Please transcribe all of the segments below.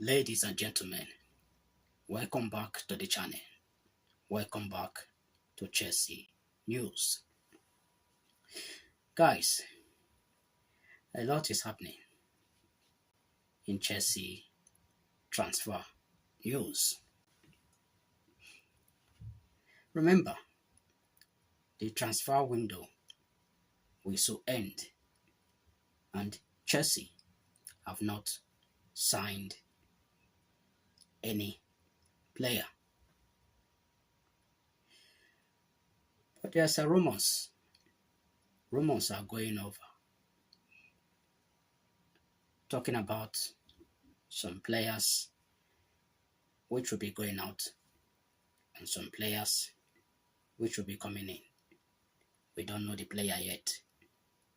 Ladies and gentlemen, welcome back to the channel. Welcome back to Chelsea News. Guys, a lot is happening in Chelsea transfer news. Remember, the transfer window will soon end and Chelsea have not signed any player. But there's a rumors. Rumors are going over, talking about some players which will be going out and some players which will be coming in. We don't know the player yet.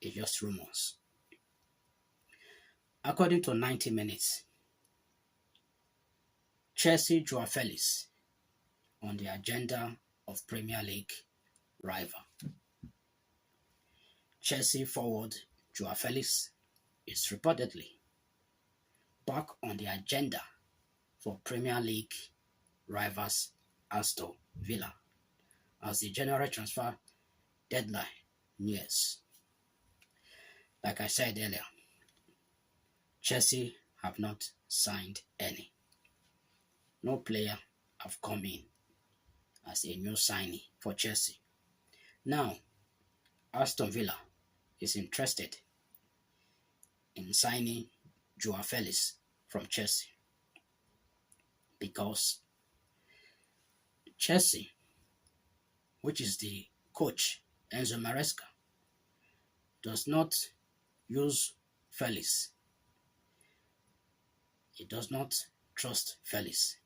It's just rumors. According to 90 Minutes, Chelsea Joao Felix on the agenda of Premier League rival. Chelsea forward Joao Felix is reportedly back on the agenda for Premier League rivals Aston Villa as the January transfer deadline nears. Like I said earlier, Chelsea have not signed any. No player have come in as a new signee for Chelsea. Now, Aston Villa is interested in signing Joao Felix from Chelsea because Chelsea, which is the coach Enzo Maresca, does not use Felix. He does not trust Felix.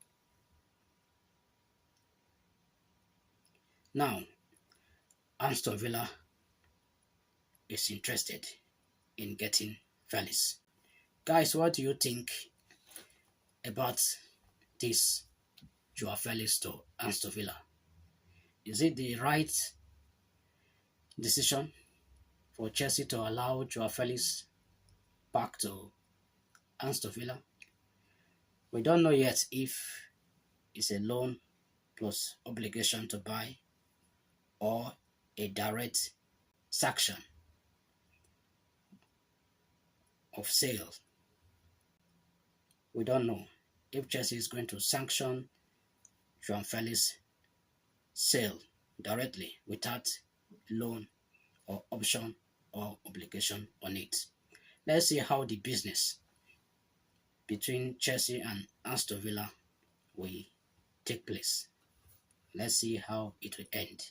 Now, Aston Villa is interested in getting Felix. Guys, what do you think about this Joao Felix to Aston Villa? Is it the right decision for Chelsea to allow Joao Felix back to Aston Villa? We don't know yet if it's a loan plus obligation to buy or a direct sanction of sale. We don't know if Chelsea is going to sanction Joao Felix sale directly without loan or option or obligation on it. Let's see how the business between Chelsea and Aston Villa will take place. Let's see how it will end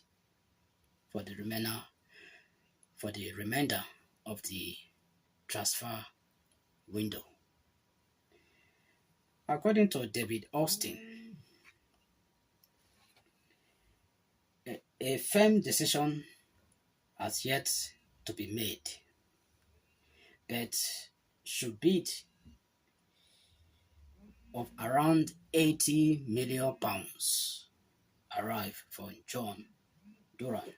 for the remainder of the transfer window. According to David Austin, a firm decision has yet to be made, but should bid of around £80 million arrive for Jhon Duran,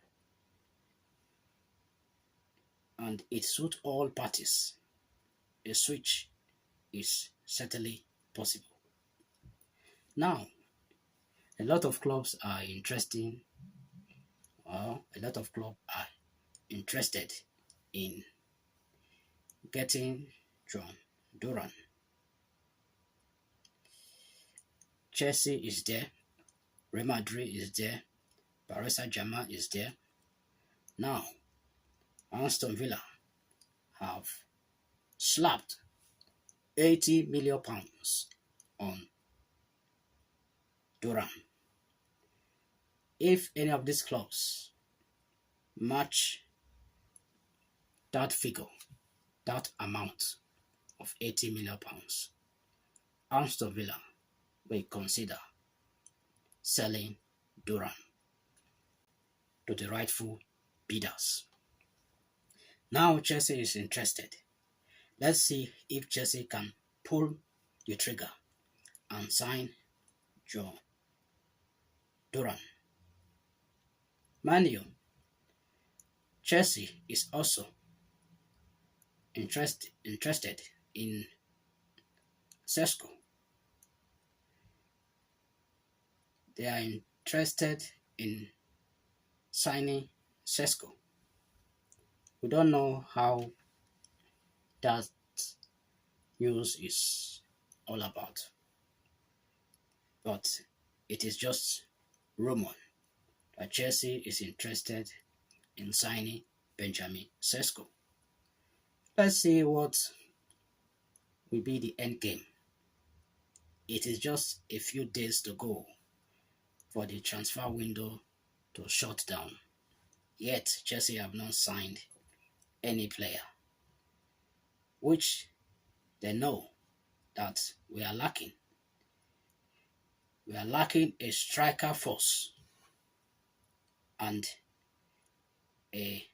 and it suits all parties. A switch is certainly possible. Now, a lot of clubs are interested in getting Jhon Duran. Chelsea is there, Real Madrid is there, Paris Saint-Germain is there. Now, Aston Villa have slapped £80 million on Duran. If any of these clubs match that figure, that amount of £80 million, Aston Villa will consider selling Duran to the rightful bidders. Now Chelsea is interested. Let's see if Chelsea can pull the trigger and sign Jhon Duran. Mind you, Chelsea is also interested in sesko. They are interested in signing sesko. We don't know how that news is all about, but it is just rumor that Chelsea is interested in signing Benjamin Sesko. Let's see what will be the end game. It is just a few days to go for the transfer window to shut down. Yet Chelsea have not signed any player, which they know that we are lacking. We are lacking a striker force and a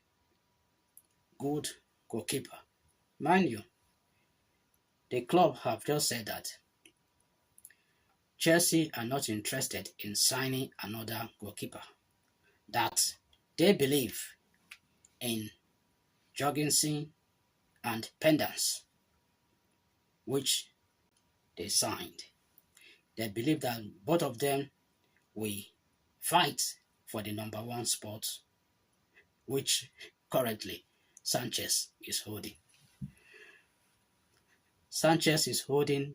good goalkeeper. Mind you, the club have just said that Chelsea are not interested in signing another goalkeeper, that they believe in Jorgensen and Pendance, which they signed. They believe that both of them will fight for the number one spot, which currently Sanchez is holding. Sanchez is holding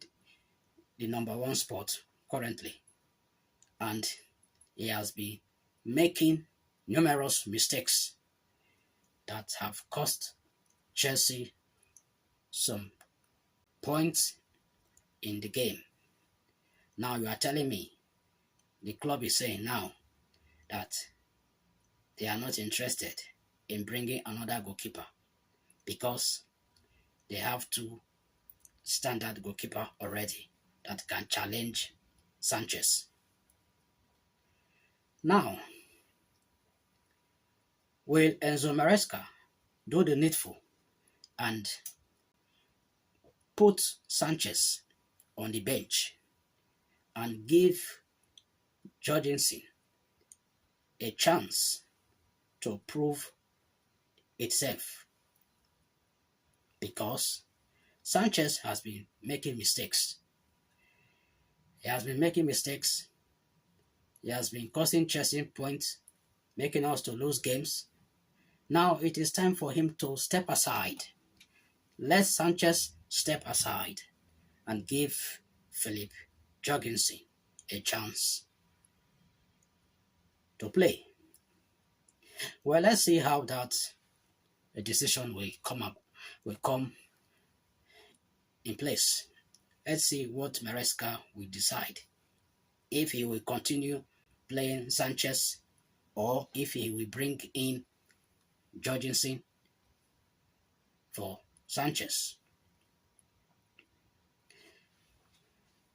the number one spot currently, and he has been making numerous mistakes that have cost Chelsea some points in the game. Now you are telling me the club is saying now that they are not interested in bringing another goalkeeper because they have two standard goalkeeper already that can challenge Sanchez. Now, will Enzo Maresca do the needful and put Sanchez on the bench and give Jorgensen a chance to prove itself? Because Sanchez has been making mistakes. He has been making mistakes. He has been costing Chelsea points, making us to lose games. Now it is time for him to step aside. Let Sanchez step aside and give Philip Jorgensen a chance to play. Well, let's see how that decision will come in place. Let's see what Maresca will decide. If he will continue playing Sanchez or if he will bring in Jorgensen for Sanchez.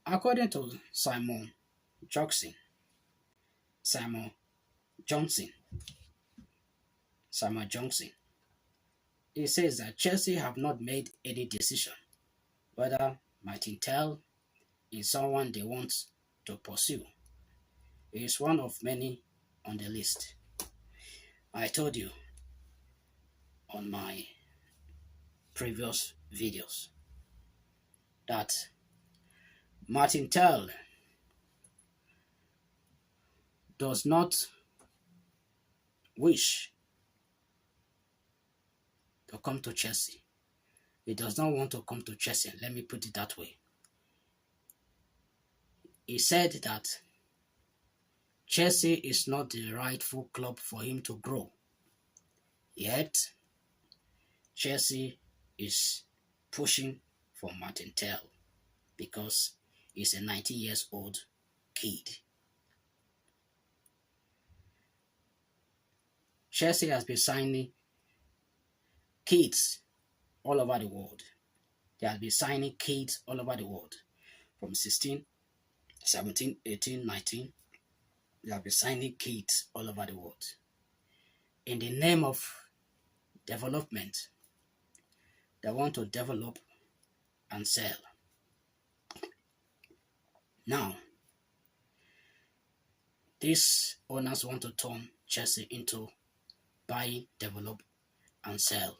According to Johnson, Simon Johnson, Simon Johnson, he says that Chelsea have not made any decision whether Martin Tell is someone they want to pursue. He is one of many on the list. I told you on my previous videos that Martin Tell does not wish to come to Chelsea. He does not want to come to Chelsea. Let me put it that way. He said that Chelsea is not the rightful club for him to grow. Yet, Chelsea is pushing for Martin Tell because he's a 19 years old kid. Chelsea has been signing kids all over the world. They have been signing kids all over the world. From 16, 17, 18, 19. They have been signing kids all over the world. In the name of development, they want to develop and sell. Now, these owners want to turn Chelsea into buy, develop, and sell.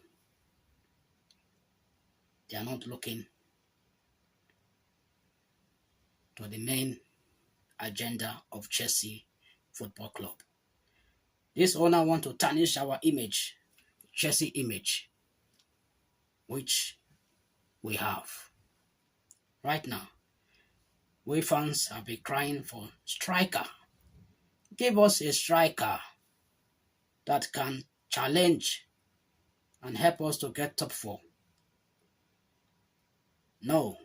They are not looking to the main agenda of Chelsea Football Club. This owner want to tarnish our image, Chelsea image, which we have. Right now, we fans have been crying for striker. Give us a striker that can challenge and help us to get top four. No,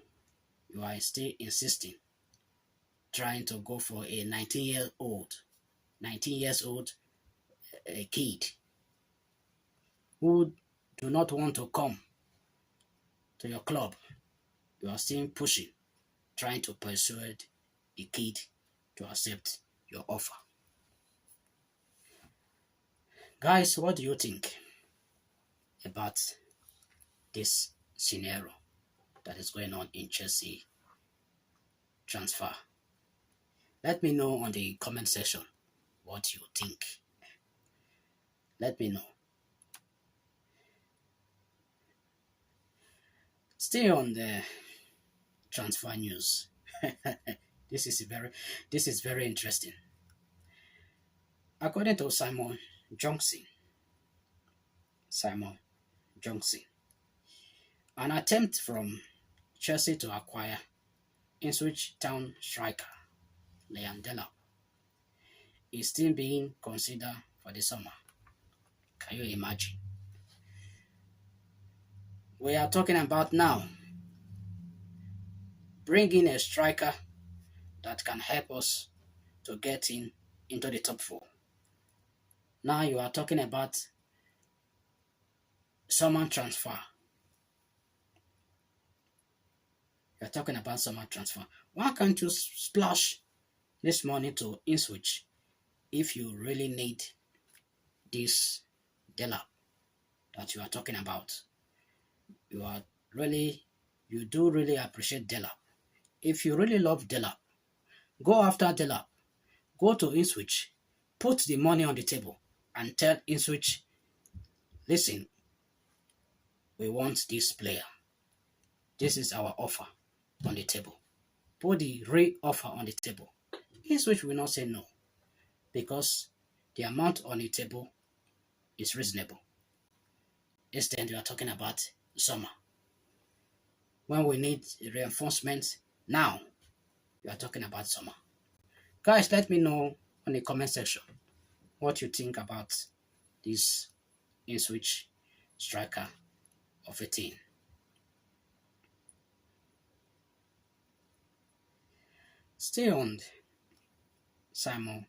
you are still insisting, trying to go for a 19 years old a kid who do not want to come to your club. You are still pushing, trying to persuade the kid to accept your offer. Guys, what do you think about this scenario that is going on in Chelsea transfer? Let me know on the comment section what you think. Let me know. Still on the transfer news. This is very interesting. According to Johnson, Simon Johnson, an attempt from Chelsea to acquire Ipswich Town striker Liam Delap is still being considered for the summer. Can you imagine? We are talking about now bringing a striker that can help us to get into the top four. Now you are talking about summer transfer. You are talking about summer transfer. Why can't you splash this money to Ipswich if you really need this Delap that you are talking about? You do really appreciate Delap. If you really love Delap, go after Delap. Go to Ipswich, put the money on the table, and tell Ipswich, listen, we want this player. This is our offer on the table. Put the real offer on the table. Ipswich will not say no, because the amount on the table is reasonable. Instead, we are talking about summer. When we need reinforcement now, we are talking about summer. Guys, let me know in the comment section what you think about this Ipswich striker of 18. Still on Simon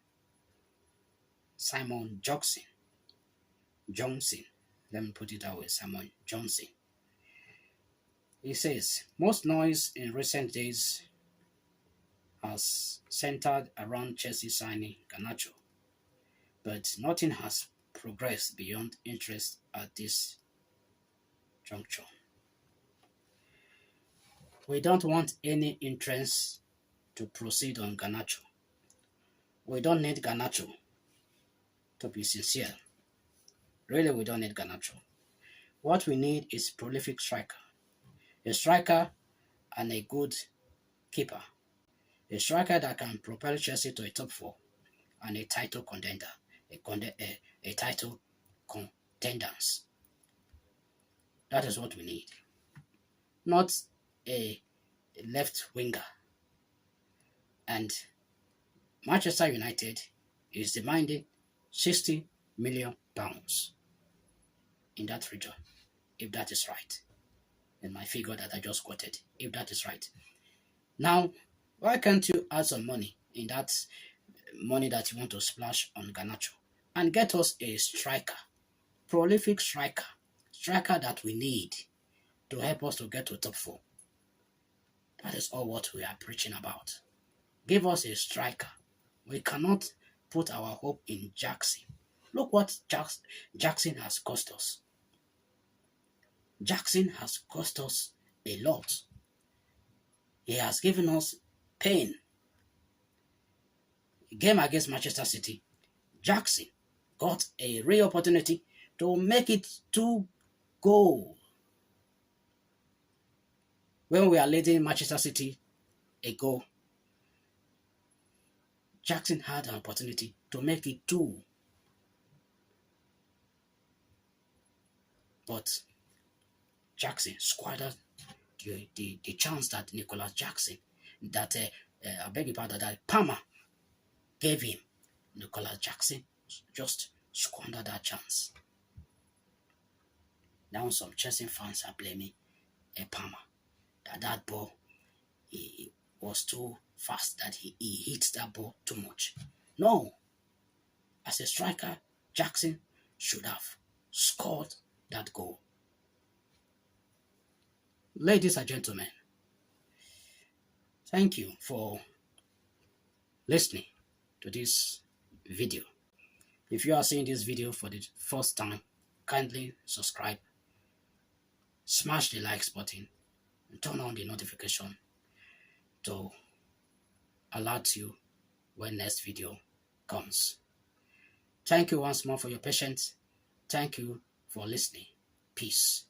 Johnson. Let me put it that way, Simon Johnson. He says, most noise in recent days has centered around Chelsea signing Garnacho, but nothing has progressed beyond interest at this juncture. We don't want any interest to proceed on Garnacho. We don't need Garnacho, to be sincere. Really, we don't need Garnacho. What we need is prolific striker. A striker and a good keeper. A striker that can propel Chelsea to a top four and a title contender. A title contenders. That is what we need. Not a left winger. And Manchester United is demanding £60 million in that region, if that is right. In my figure that I just quoted, if that is right. Now, why can't you add some money in that money that you want to splash on Garnacho and get us a striker, prolific striker that we need to help us to get to top four? That is all what we are preaching about. Give us a striker. We cannot put our hope in Jackson. Look what Jackson has cost us. Jackson has cost us a lot. He has given us pain. Game against Manchester City, Jackson got a real opportunity to make it 2 goals. When we are leading Manchester City a goal, Jackson had an opportunity to make it 2, but Jackson squandered the chance that Nicholas Jackson, that I beg your pardon, that Palmer gave him. Nicholas Jackson just squandered that chance. Now some Chelsea fans are blaming Palmer that ball he was too fast, that he hit that ball too much. No, as a striker, Jackson should have scored that goal. Ladies and gentlemen, thank you for listening to this video. If you are seeing this video for the first time, kindly subscribe, smash the like button, and turn on the notification to alert you when next video comes. Thank you once more for your patience. Thank you for listening. Peace.